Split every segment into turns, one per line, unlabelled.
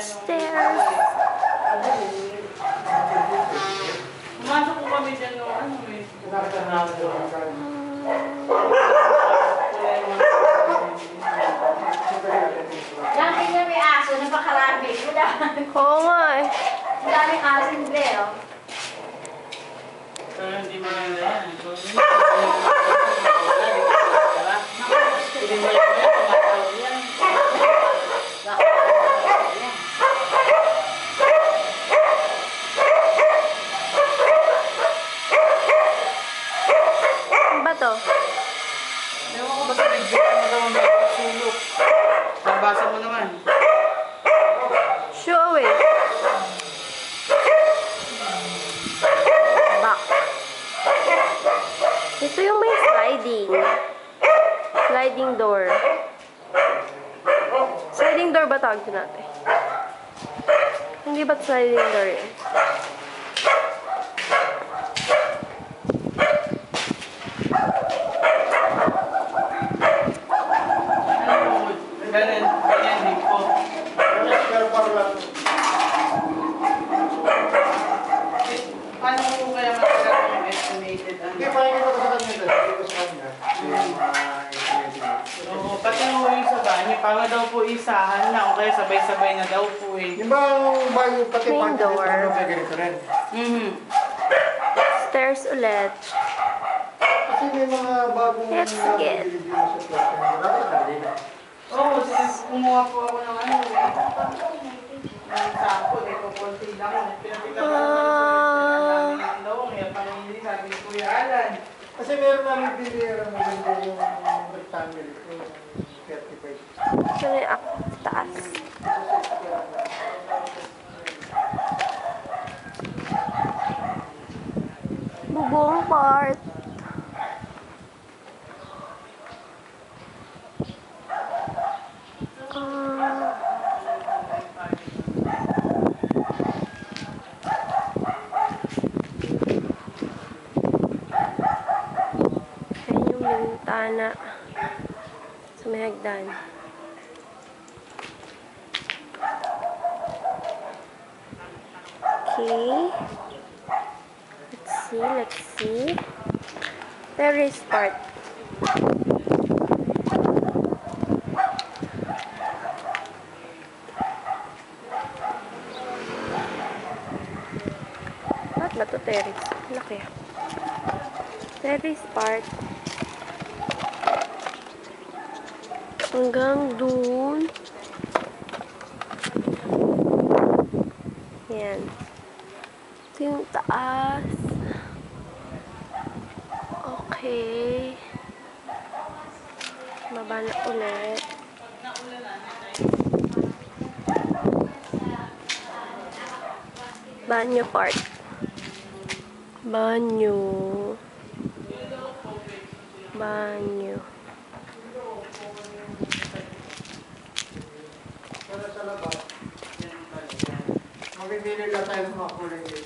Stairs.
Pumasok po kami dyan no, ano eh.
Dati niya may aso, napakarami.
Oo nga eh.
Ang daming aso yung Leo.
Pero hindi maganda yan. Hindi mo yan, tumatawag yan.
Ano ba to?
Ewan ko ba sa video mo daw ang sulok. Nabasa mo naman.
Show away. Back. Ito yung may sliding. Sliding door. Sliding door ba tawag din natin? Hindi ba sliding door yun?
Ganyan din po. Paano po kaya magkakaroon yung estimated ano?
Hindi, parang ito sa kanya doon. Dito sa kanya.
Oo, pati yung sa banyo, para daw po isahan na o kaya sabay-sabay na daw po eh.
Yung bang bago pati
Main
parang
door.
ano kaya ganito rin.
Stairs ulit.
Kasi may mga bagong
Yes, again.
nabili sa plastic. Dapat nakabili na.
Oo, kumuha po ako ng ano eh. Ng sampo, eh, kukunti lang. Pinapitan ko naman ang dami ng daw. Kaya pamili, sabi ni Kuya Alan.
Kasi meron namin binira maganda yung rectangle. Yung 35.
Ito na yung taas. Bubong part. Ayan yung bintana sa may hagdan. Okay. Let's see. Terrace part. Bakit ba ito terrace? Laki. Terrace part. Hanggang dun. Yan. Ito yung taas. Okay. Baba na ulit. Banyo part. Banyo. Banyo.
Para sa labas, mamimili lang tayo ng mga kulay din.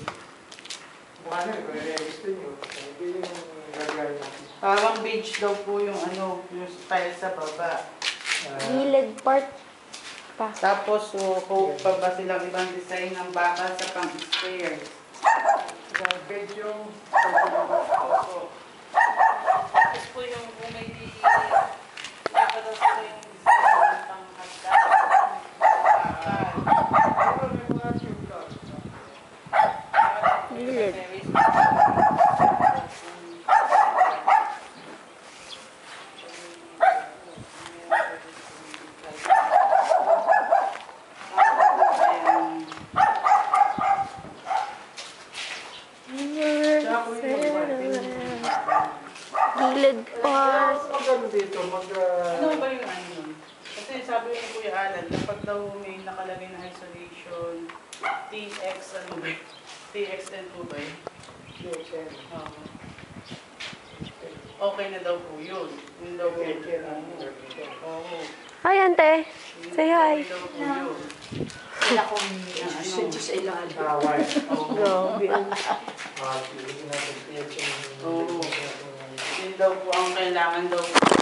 Mukha na, kung i-register nyo, hindi yung gagawin natin.
Parang beige daw po yung ano, yung style sa baba.
Gilid part pa.
Tapos, hope pa ba silang ibang design ng baka sa pang-stairs?
Beige yung
Opo. Tapos po yung kung may dapat daw sila yung design ng pang-hagdan.
Gilid. Gilid part.
Magano dito,
Ano ba yung ano yun? Kasi sabi ni Kuya Alan, kapag daw may nakalagay na isolation, TX, ano ba? TXN po ba yun? Oo. Okay na daw po yun. Yun daw po yun. Oo.
Hi, ante. Say hi.
Okay daw po yun.
Sila kong sityo sa ilalim.
Grabe.
Oo. Yun daw po ang kailangan daw po.